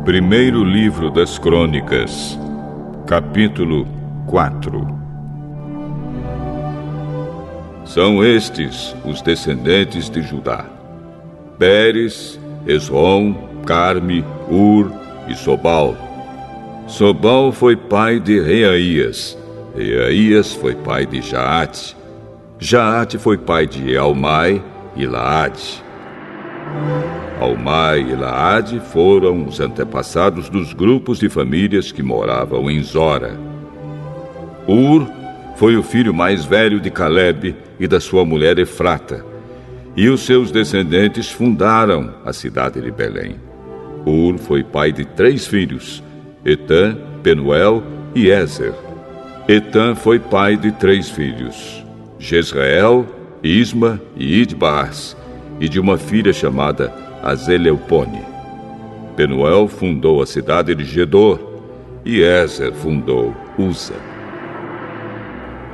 Primeiro livro das Crônicas, capítulo 4. São estes os descendentes de Judá: Pérez, Hesrom, Carme, Ur e Sobal. Sobal foi pai de Reaías. Reaías foi pai de Jaate. Jaate foi pai de Almai e Laade. Almai e Laade foram os antepassados dos grupos de famílias que moravam em Zora. Ur foi o filho mais velho de Caleb e da sua mulher Efrata, e os seus descendentes fundaram a cidade de Belém. Ur foi pai de 3 filhos, Etã, Penuel e Ezer. Etã foi pai de 3 filhos, Jezreel, Isma e Idbaas, e de uma filha chamada Azeleupone. Penuel fundou a cidade de Gedor, e Ezer fundou Uza.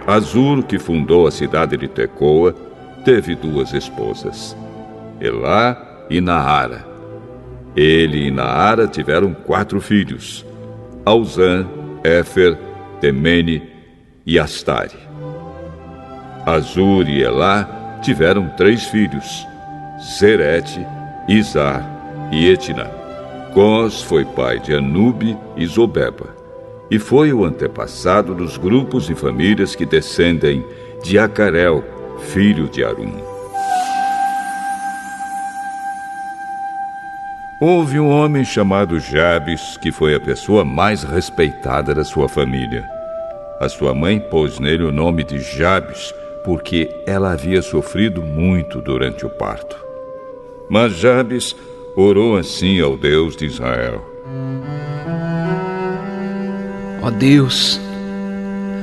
Azur, que fundou a cidade de Tecoa, teve 2 esposas, Elá e Naara. Ele e Naara tiveram 4 filhos, Auzã, Éfer, Temene e Astare. Azur e Elá tiveram 3 filhos, Zerete, Izar e Etna. Cós foi pai de Anube e Zobeba, e foi o antepassado dos grupos e famílias que descendem de Acarel, filho de Arum. Houve um homem chamado Jabes, que foi a pessoa mais respeitada da sua família. A sua mãe pôs nele o nome de Jabes, porque ela havia sofrido muito durante o parto. Mas Jabes orou assim ao Deus de Israel: Ó Deus,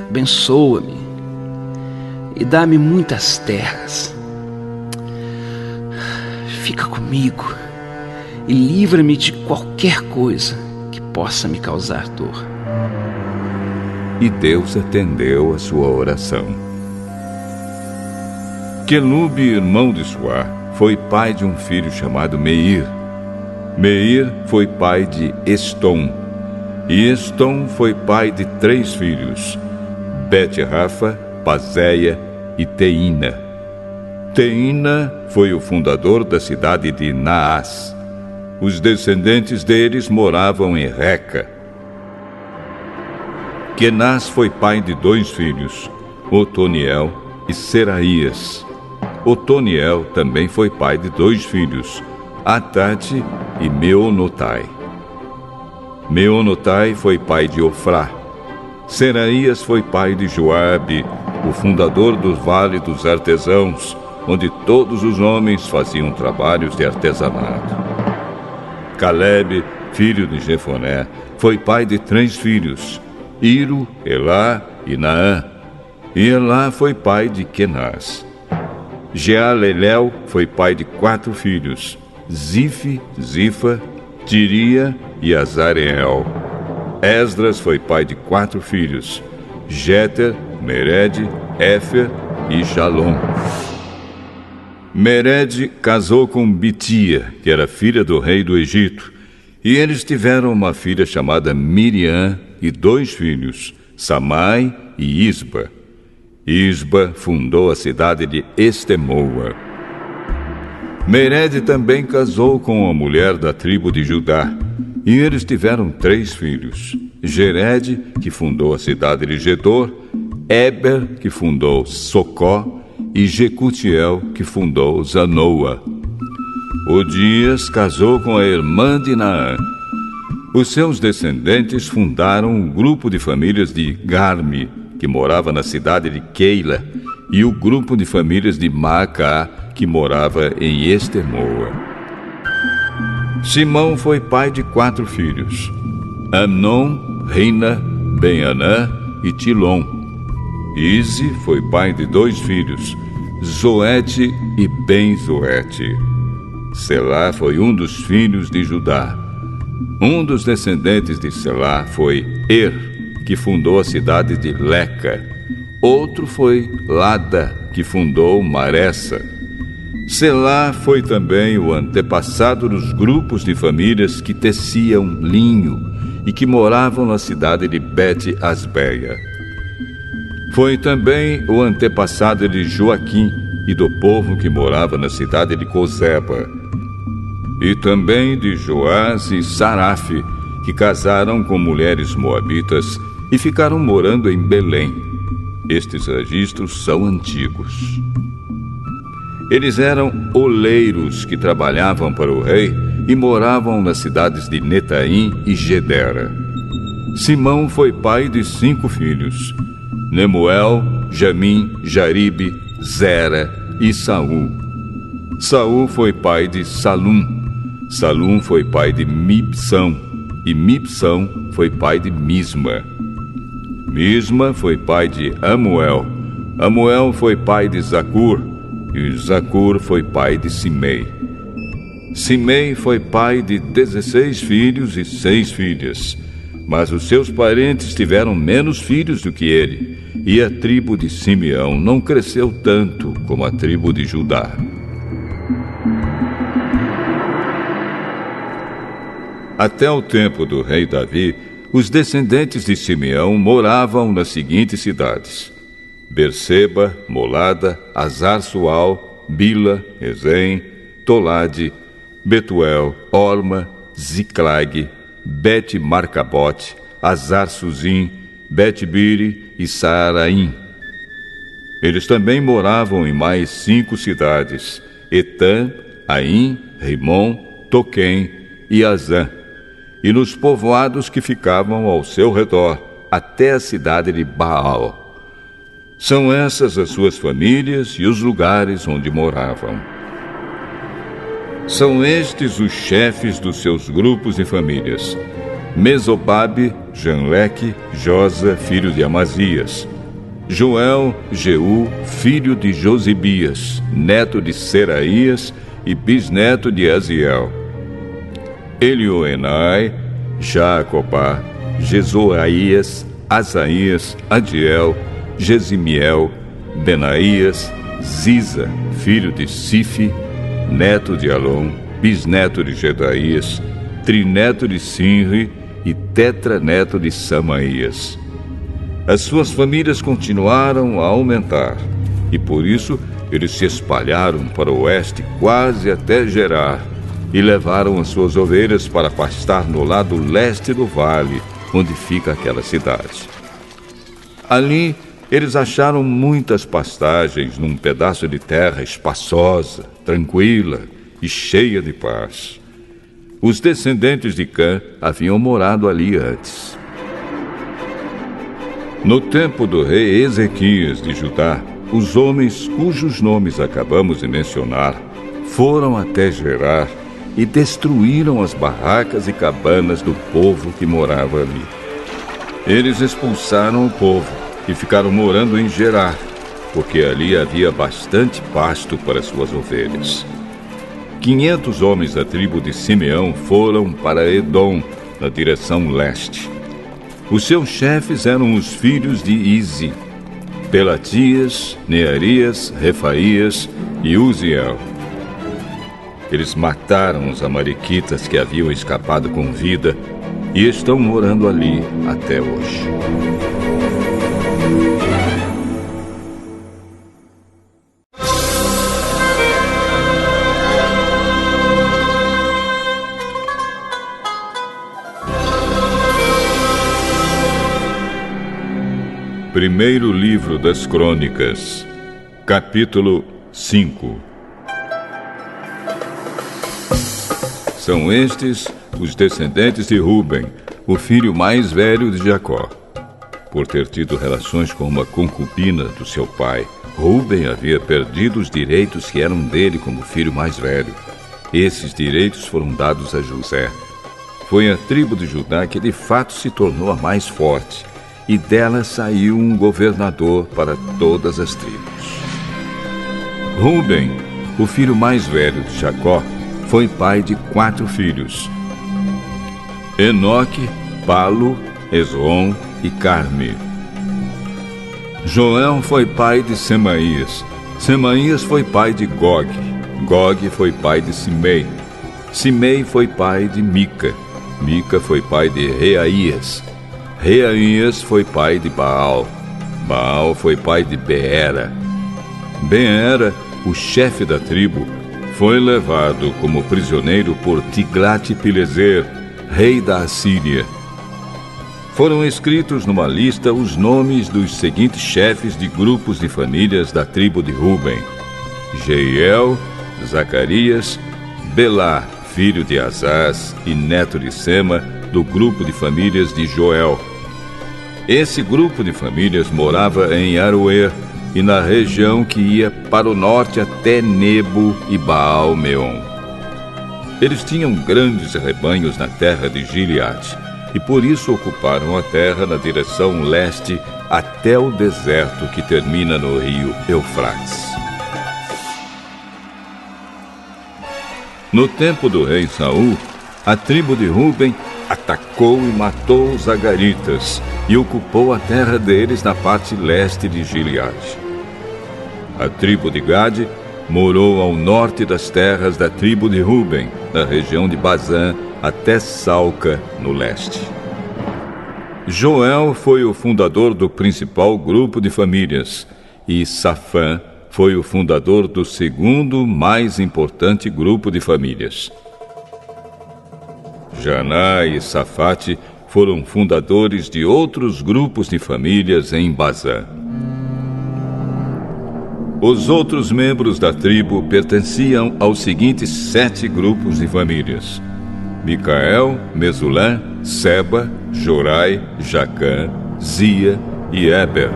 abençoa-me e dá-me muitas terras. Fica comigo e livra-me de qualquer coisa que possa me causar dor. E Deus atendeu a sua oração. Quelube, irmão de Suá, foi pai de um filho chamado Meir. Meir foi pai de Estom. E Estom foi pai de 3 filhos, Bet-Rafa, Pazéia e Teína. Teína foi o fundador da cidade de Naás. Os descendentes deles moravam em Reca. Kenaz foi pai de 2 filhos, Otoniel e Seraías. Otoniel também foi pai de 2 filhos, Atate e Meonotai. Meonotai foi pai de Ofrá. Seraías foi pai de Joabe, o fundador do Vale dos Artesãos, onde todos os homens faziam trabalhos de artesanato. Caleb, filho de Jefoné, foi pai de 3 filhos, Iro, Elá e Naã. E Elá foi pai de Kenaz. Jealelel foi pai de 4 filhos, Zife, Zifa, Tiria e Azareel. Esdras foi pai de 4 filhos, Jeter, Mered, Éfer e Jalom. Mered casou com Bitia, que era filha do rei do Egito, e eles tiveram uma filha chamada Miriam e 2 filhos, Samai e Isba. Isba fundou a cidade de Estemoa. Mered também casou com uma mulher da tribo de Judá, e eles tiveram 3 filhos, Gered, que fundou a cidade de Gedor, Eber, que fundou Socó, e Jecutiel, que fundou Zanoa. Odias casou com a irmã de Naã. Os seus descendentes fundaram um grupo de famílias de Garmi, que morava na cidade de Keila, e o grupo de famílias de Maacá, que morava em Estemoa. Simão foi pai de 4 filhos, Amnon, Rina, Ben-Anã e Tilom. Ize foi pai de 2 filhos, Zoete e Ben-Zoete. Selá foi um dos filhos de Judá. Um dos descendentes de Selá foi que fundou a cidade de Leca. Outro foi Lada, que fundou Maressa. Selá foi também o antepassado dos grupos de famílias que teciam linho e que moravam na cidade de Bet-Asbeia. Foi também o antepassado de Joaquim e do povo que morava na cidade de Cozeba. E também de Joás e Sarafe, que casaram com mulheres moabitas e ficaram morando em Belém. Estes registros são antigos. Eles eram oleiros que trabalhavam para o rei e moravam nas cidades de Netaim e Gedera. Simão foi pai de 5 filhos: Nemuel, Jamim, Jaribe, Zera e Saul. Saul foi pai de Salum. Salum foi pai de Mibsão. E Mibsão foi pai de Misma. Misma foi pai de Amuel. Amuel foi pai de Zacur. E Zacur foi pai de Simei. Simei foi pai de 16 filhos e 6 filhas. Mas os seus parentes tiveram menos filhos do que ele. E a tribo de Simeão não cresceu tanto como a tribo de Judá. Até o tempo do rei Davi, os descendentes de Simeão moravam nas seguintes cidades: Berseba, Molada, Azar-Sual, Bila, Ezem, Tolade, Betuel, Orma, Ziclag, Bet-Marcabote, Azar-Suzim, Bet-Biri e Saaraim. Eles também moravam em mais 5 cidades: Etã, Aim, Rimon, Toquém e Azã, e nos povoados que ficavam ao seu redor, até a cidade de Baal. São essas as suas famílias e os lugares onde moravam. São estes os chefes dos seus grupos e famílias: Mesobabe, Janleque, Josa, filho de Amazias; Joel, Jeú, filho de Josibias, neto de Seraías e bisneto de Aziel; Elioenai, Jacobá, Jezoaías, Asaías, Adiel, Gesimiel, Benaías, Ziza, filho de Sife, neto de Alom, bisneto de Gedaías, trineto de Sinri e tetraneto de Samaías. As suas famílias continuaram a aumentar, e por isso eles se espalharam para o oeste quase até Gerar, e levaram as suas ovelhas para pastar no lado leste do vale, onde fica aquela cidade. Ali, eles acharam muitas pastagens num pedaço de terra espaçosa, tranquila e cheia de paz. Os descendentes de Cã haviam morado ali antes. No tempo do rei Ezequias de Judá, os homens cujos nomes acabamos de mencionar foram até Gerar e destruíram as barracas e cabanas do povo que morava ali. Eles expulsaram o povo e ficaram morando em Gerar, porque ali havia bastante pasto para suas ovelhas. 500 homens da tribo de Simeão foram para Edom, na direção leste. Os seus chefes eram os filhos de Izi: Pelatias, Nearias, Refaías e Uziel. Eles mataram os amalequitas que haviam escapado com vida e estão morando ali até hoje. Primeiro livro das Crônicas, capítulo 5. São estes os descendentes de Ruben, o filho mais velho de Jacó. Por ter tido relações com uma concubina do seu pai, Ruben havia perdido os direitos que eram dele como filho mais velho. Esses direitos foram dados a José. Foi a tribo de Judá que de fato se tornou a mais forte, e dela saiu um governador para todas as tribos. Ruben, o filho mais velho de Jacó, foi pai de 4 filhos: Enoque, Palu, Esrom e Carme. Joel foi pai de Semaías. Semaías foi pai de Gog. Gog foi pai de Simei. Simei foi pai de Mica. Mica foi pai de Reaías. Reaías foi pai de Baal. Baal foi pai de Beera. Beera, o chefe da tribo, foi levado como prisioneiro por Tiglat-Pileser, rei da Assíria. Foram escritos numa lista os nomes dos seguintes chefes de grupos de famílias da tribo de Ruben: Jeiel, Zacarias, Belá, filho de Azaz e neto de Sema, do grupo de famílias de Joel. Esse grupo de famílias morava em Aroer e na região que ia para o norte até Nebo e Baal-Meon. Eles tinham grandes rebanhos na terra de Gileade e por isso ocuparam a terra na direção leste até o deserto que termina no rio Eufrates. No tempo do rei Saul, a tribo de Ruben atacou e matou os Agaritas e ocupou a terra deles na parte leste de Gileade. A tribo de Gade morou ao norte das terras da tribo de Ruben, na região de Bazã, até Salca, no leste. Joel foi o fundador do principal grupo de famílias, e Safã foi o fundador do segundo mais importante grupo de famílias. Janá e Safate foram fundadores de outros grupos de famílias em Bazã. Os outros membros da tribo pertenciam aos seguintes 7 grupos de famílias: Micael, Mesulã, Seba, Jorai, Jacã, Zia e Eber.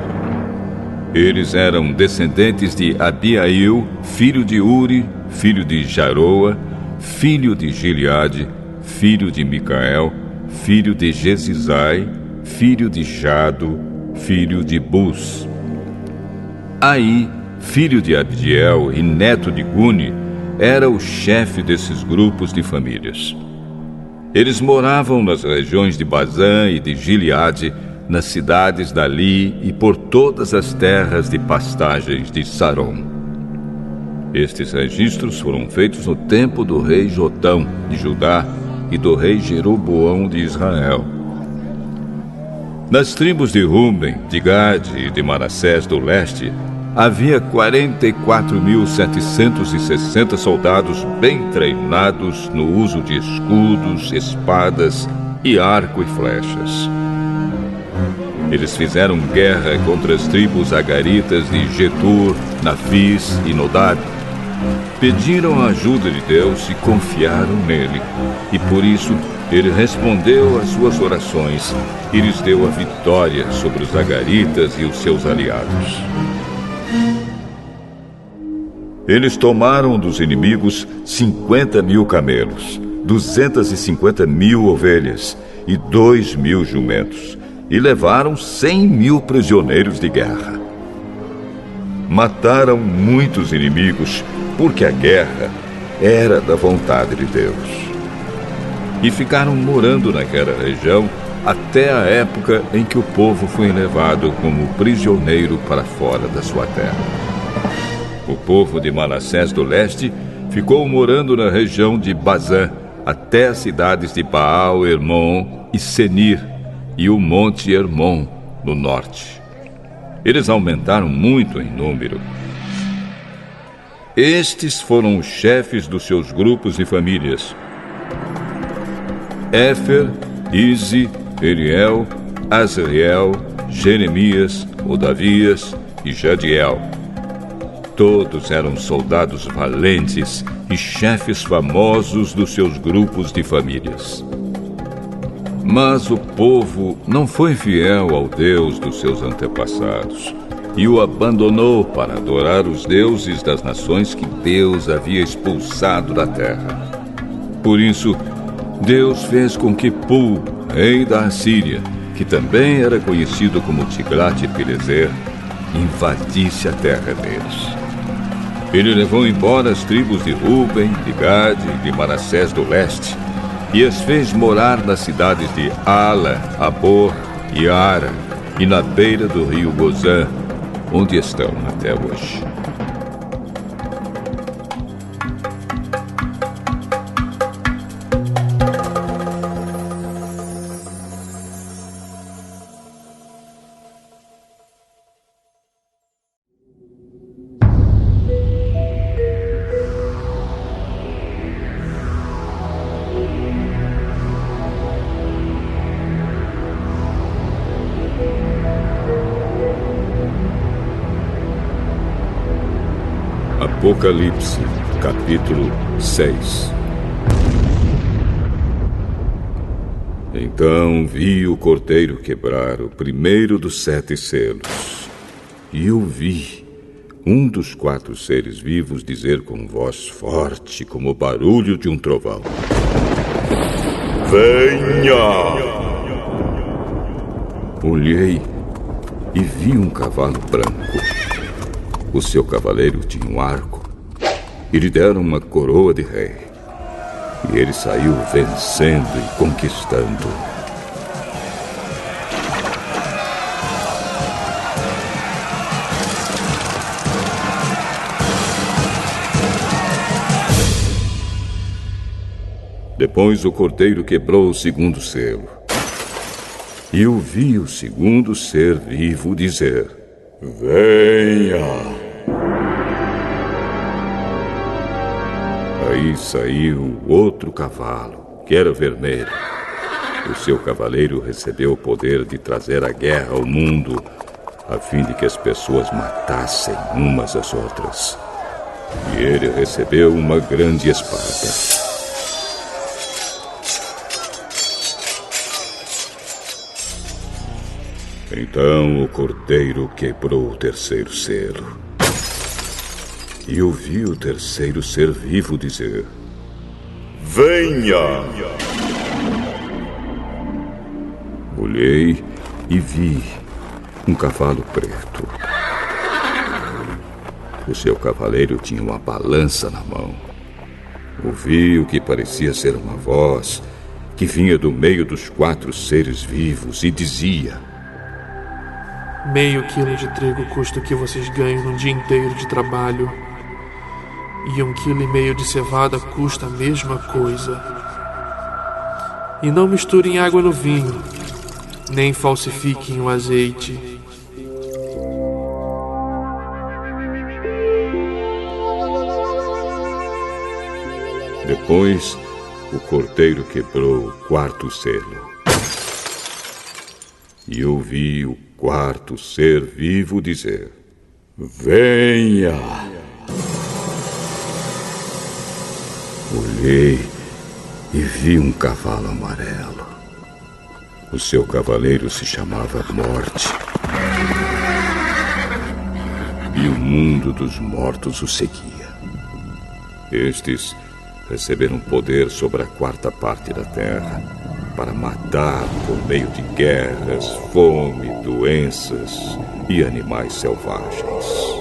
Eles eram descendentes de Abiail, filho de Uri, filho de Jaroa, filho de Gileade, filho de Micael, filho de Jesizai, filho de Jado, filho de Bus. Aí, filho de Abdiel e neto de Guni, era o chefe desses grupos de famílias. Eles moravam nas regiões de Bazã e de Gileade, nas cidades dali e por todas as terras de pastagens de Saron. Estes registros foram feitos no tempo do rei Jotão, de Judá, e do rei Jeroboão de Israel. Nas tribos de Ruben, de Gade e de Manassés do leste, havia 44.760 soldados bem treinados no uso de escudos, espadas e arco e flechas. Eles fizeram guerra contra as tribos agaritas de Getur, Nafis e Nodab. Pediram a ajuda de Deus e confiaram nele. E por isso ele respondeu às suas orações e lhes deu a vitória sobre os agaritas e os seus aliados. Eles tomaram dos inimigos 50.000 camelos, 250.000 ovelhas e 2.000 jumentos, e levaram 100.000 prisioneiros de guerra. Mataram muitos inimigos, porque a guerra era da vontade de Deus. E ficaram morando naquela região até a época em que o povo foi levado como prisioneiro para fora da sua terra. O povo de Manassés do leste ficou morando na região de Bazã, até as cidades de Baal, Hermon e Senir, e o monte Hermon, no norte. Eles aumentaram muito em número. Estes foram os chefes dos seus grupos e famílias: Éfer, Ize, Eliel, Azriel, Jeremias, Odavias e Jadiel. Todos eram soldados valentes e chefes famosos dos seus grupos de famílias. Mas o povo não foi fiel ao Deus dos seus antepassados e o abandonou para adorar os deuses das nações que Deus havia expulsado da terra. Por isso, Deus fez com que Pul, rei da Assíria, que também era conhecido como Tiglat-Pileser, invadisse a terra deles. Ele levou embora as tribos de Ruben, de Gade e de Manassés do leste, e as fez morar nas cidades de Ala, Abor e Ara, e na beira do rio Gozã, onde estão até hoje. Apocalipse, capítulo 6. Então vi o cordeiro quebrar o primeiro dos 7 selos. E eu vi um dos 4 seres vivos dizer com voz forte, como o barulho de um trovão: Venha! Olhei e vi um cavalo branco. O seu cavaleiro tinha um arco e lhe deram uma coroa de rei. E ele saiu vencendo e conquistando. Depois o cordeiro quebrou o segundo selo. E eu vi o segundo ser vivo dizer: Venha! Aí saiu outro cavalo, que era vermelho. O seu cavaleiro recebeu o poder de trazer a guerra ao mundo, a fim de que as pessoas matassem umas às outras. E ele recebeu uma grande espada. Então o cordeiro quebrou o terceiro selo. E eu vi o terceiro ser vivo dizer: Venha! Olhei e vi um cavalo preto. O seu cavaleiro tinha uma balança na mão. Ouvi o que parecia ser uma voz que vinha do meio dos 4 seres vivos e dizia: Meio quilo de trigo custa o que vocês ganham num dia inteiro de trabalho. E 1,5 quilo de cevada custa a mesma coisa. E não misturem água no vinho, nem falsifiquem o azeite. Depois, o cordeiro quebrou o 4º selo. E eu vi o 4º ser vivo dizer: Venha! Olhei e vi um cavalo amarelo. O seu cavaleiro se chamava Morte. E o mundo dos mortos o seguia. Estes receberam poder sobre a 4ª parte da terra, para matar por meio de guerras, fome, doenças e animais selvagens.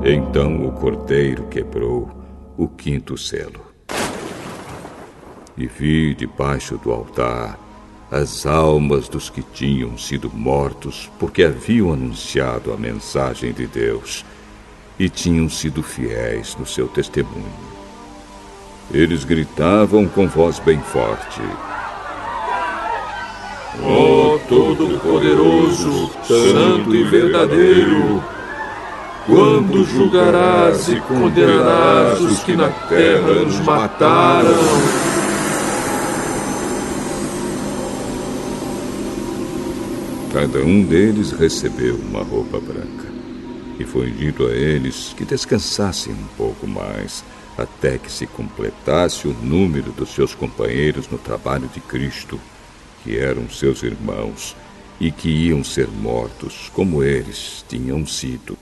Então o cordeiro quebrou o 5º selo. E vi debaixo do altar as almas dos que tinham sido mortos porque haviam anunciado a mensagem de Deus e tinham sido fiéis no seu testemunho. Eles gritavam com voz bem forte: Ó Todo-Poderoso, Santo e Verdadeiro, quando julgarás e condenarás os que na terra nos mataram? Cada um deles recebeu uma roupa branca. E foi dito a eles que descansassem um pouco mais, até que se completasse o número dos seus companheiros no trabalho de Cristo, que eram seus irmãos, e que iam ser mortos como eles tinham sido.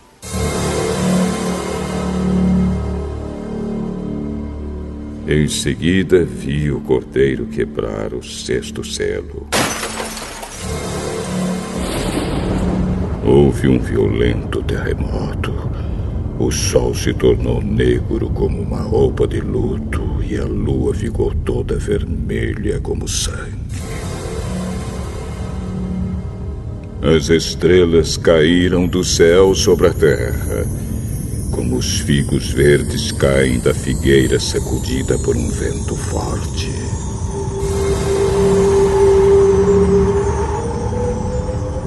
Em seguida, vi o cordeiro quebrar o 6º selo. Houve um violento terremoto. O sol se tornou negro como uma roupa de luto e a lua ficou toda vermelha como sangue. As estrelas caíram do céu sobre a terra, como os figos verdes caem da figueira sacudida por um vento forte.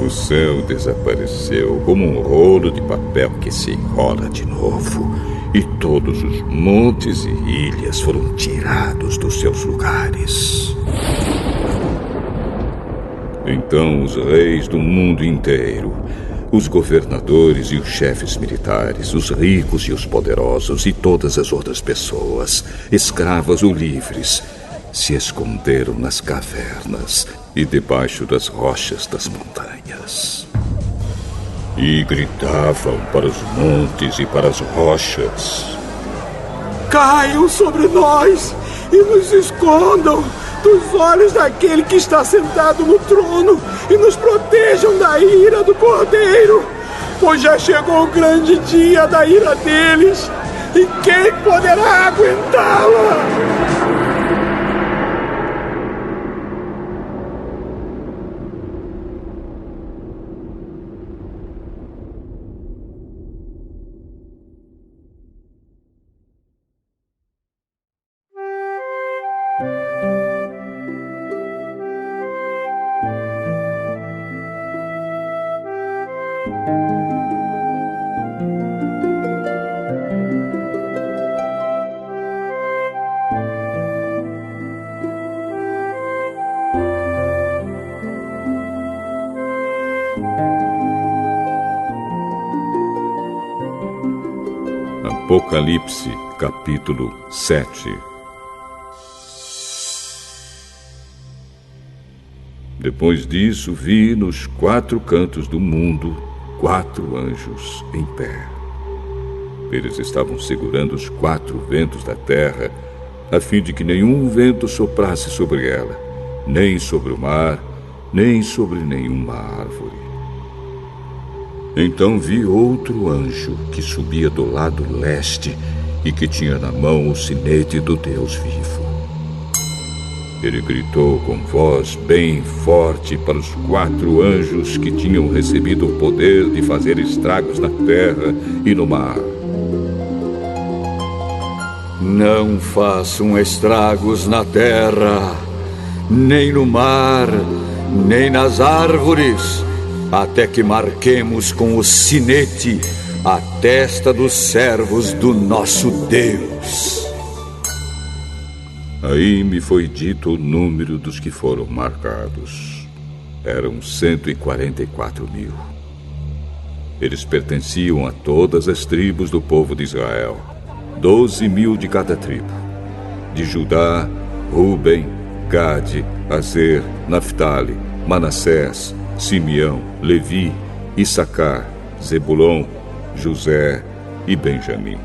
O céu desapareceu como um rolo de papel que se enrola de novo, e todos os montes e ilhas foram tirados dos seus lugares. Então os reis do mundo inteiro, os governadores e os chefes militares, os ricos e os poderosos e todas as outras pessoas, escravas ou livres, se esconderam nas cavernas e debaixo das rochas das montanhas. E gritavam para os montes e para as rochas: caiam sobre nós e nos escondam dos olhos daquele que está sentado no trono e nos protejam da ira do Cordeiro, pois já chegou o grande dia da ira deles, e quem poderá aguentá-la? Apocalipse, capítulo 7. Depois disso, vi nos 4 cantos do mundo 4 anjos em pé. Eles estavam segurando os 4 ventos da terra, a fim de que nenhum vento soprasse sobre ela, nem sobre o mar, nem sobre nenhuma árvore. Então vi outro anjo que subia do lado leste e que tinha na mão o sinete do Deus vivo. Ele gritou com voz bem forte para os 4 anjos que tinham recebido o poder de fazer estragos na terra e no mar: não façam estragos na terra, nem no mar, nem nas árvores, até que marquemos com o sinete a testa dos servos do nosso Deus. Aí me foi dito o número dos que foram marcados. Eram 144.000. Eles pertenciam a todas as tribos do povo de Israel, 12.000 de cada tribo. De Judá, Ruben, Gade, Aser, Naftali, Manassés, Simeão, Levi, Issacar, Zebulon, José e Benjamim.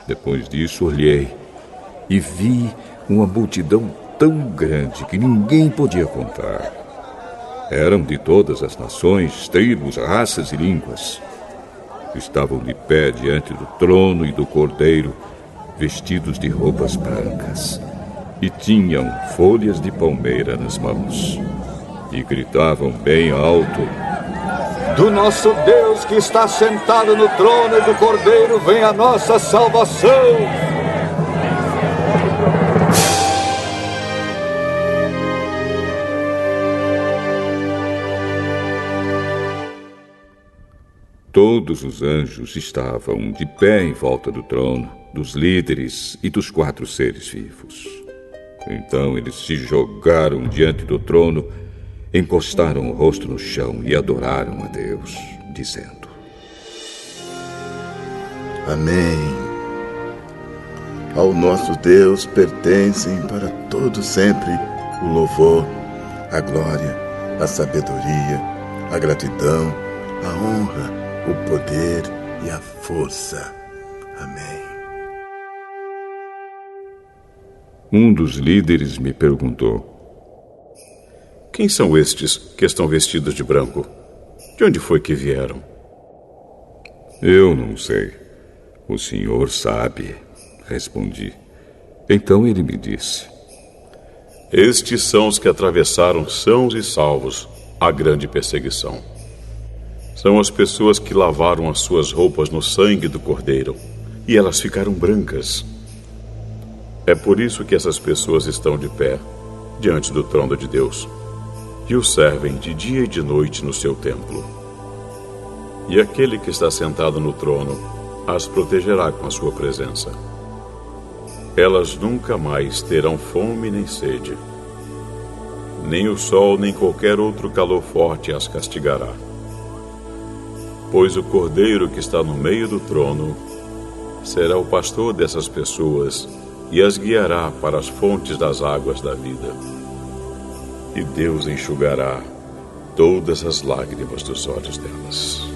Depois disso olhei e vi uma multidão tão grande que ninguém podia contar. Eram de todas as nações, tribos, raças e línguas. Estavam de pé diante do trono e do Cordeiro, vestidos de roupas brancas, e tinham folhas de palmeira nas mãos. E gritavam bem alto: do nosso Deus que está sentado no trono e do Cordeiro vem a nossa salvação. Todos os anjos estavam de pé em volta do trono, dos líderes e dos 4 seres vivos. Então eles se jogaram diante do trono, encostaram o rosto no chão e adoraram a Deus, dizendo: Amém. Ao nosso Deus pertencem para todo sempre o louvor, a glória, a sabedoria, a gratidão, a honra, o poder e a força. Amém. Um dos líderes me perguntou: quem são estes que estão vestidos de branco? De onde foi que vieram? Eu não sei. O Senhor sabe, respondi. Então ele me disse: estes são os que atravessaram sãos e salvos a grande perseguição. São as pessoas que lavaram as suas roupas no sangue do Cordeiro, e elas ficaram brancas. É por isso que essas pessoas estão de pé diante do trono de Deus e o servem de dia e de noite no seu templo. E aquele que está sentado no trono as protegerá com a sua presença. Elas nunca mais terão fome nem sede. Nem o sol nem qualquer outro calor forte as castigará. Pois o Cordeiro que está no meio do trono será o pastor dessas pessoas e as guiará para as fontes das águas da vida. E Deus enxugará todas as lágrimas dos olhos delas.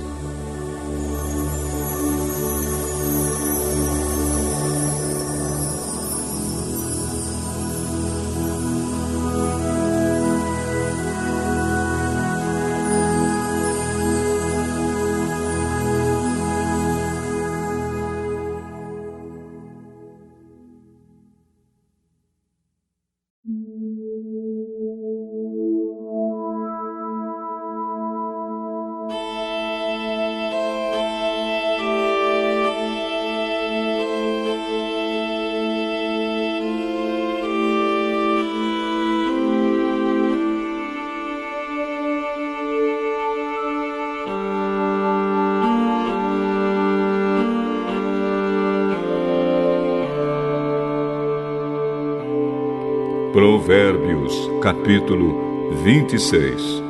Provérbios, capítulo 26.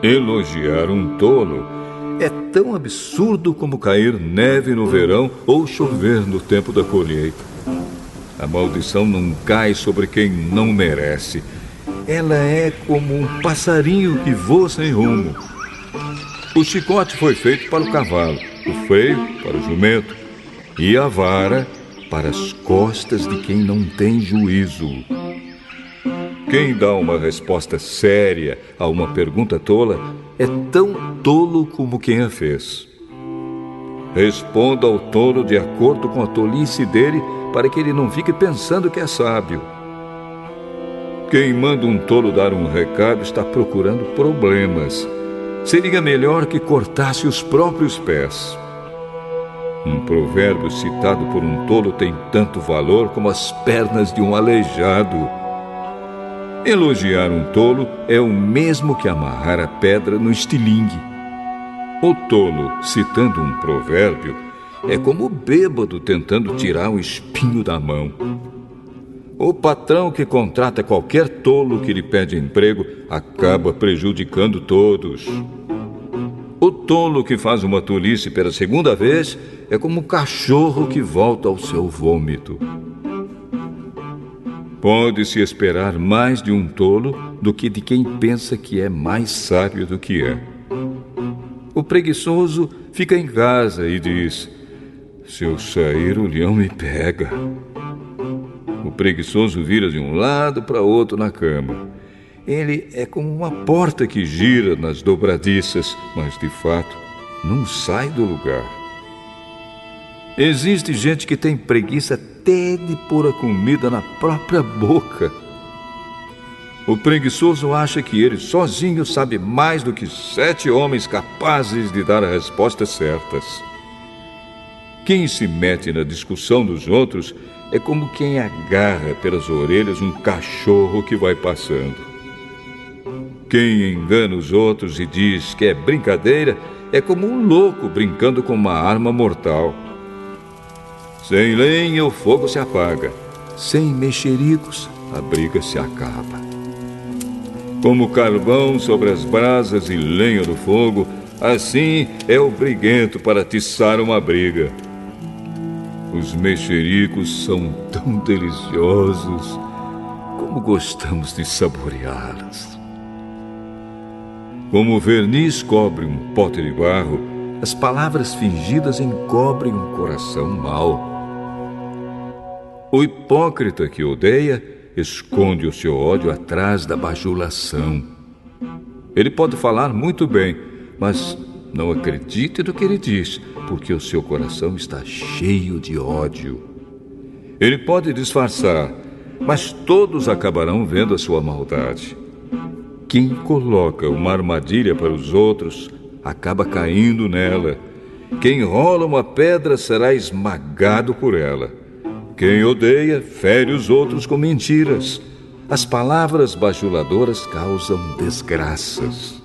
Elogiar um tolo é tão absurdo como cair neve no verão ou chover no tempo da colheita. A maldição não cai sobre quem não merece. Ela é como um passarinho que voa sem rumo. O chicote foi feito para o cavalo, o freio para o jumento e a vara para as costas de quem não tem juízo. Quem dá uma resposta séria a uma pergunta tola é tão tolo como quem a fez. Responda ao tolo de acordo com a tolice dele, para que ele não fique pensando que é sábio. Quem manda um tolo dar um recado está procurando problemas. Seria melhor que cortasse os próprios pés. Um provérbio citado por um tolo tem tanto valor como as pernas de um aleijado. Elogiar um tolo é o mesmo que amarrar a pedra no estilingue. O tolo, citando um provérbio, é como o bêbado tentando tirar o espinho da mão. O patrão que contrata qualquer tolo que lhe pede emprego acaba prejudicando todos. O tolo que faz uma tolice pela segunda vez é como um cachorro que volta ao seu vômito. Pode-se esperar mais de um tolo do que de quem pensa que é mais sábio do que é. O preguiçoso fica em casa e diz: se eu sair, o leão me pega. O preguiçoso vira de um lado para outro na cama. Ele é como uma porta que gira nas dobradiças, mas de fato não sai do lugar. Existe gente que tem preguiça até de pôr a comida na própria boca. O preguiçoso acha que ele sozinho sabe mais do que 7 homens capazes de dar as respostas certas. Quem se mete na discussão dos outros é como quem agarra pelas orelhas um cachorro que vai passando. Quem engana os outros e diz que é brincadeira é como um louco brincando com uma arma mortal. Sem lenha o fogo se apaga, sem mexericos a briga se acaba. Como carvão sobre as brasas e lenha do fogo, assim é o briguento para atiçar uma briga. Os mexericos são tão deliciosos, como gostamos de saboreá-los. Como o verniz cobre um pote de barro, as palavras fingidas encobrem um coração mau. O hipócrita que odeia esconde o seu ódio atrás da bajulação. Ele pode falar muito bem, mas não acredite no que ele diz, porque o seu coração está cheio de ódio. Ele pode disfarçar, mas todos acabarão vendo a sua maldade. Quem coloca uma armadilha para os outros acaba caindo nela. Quem rola uma pedra será esmagado por ela. Quem odeia fere os outros com mentiras. As palavras bajuladoras causam desgraças.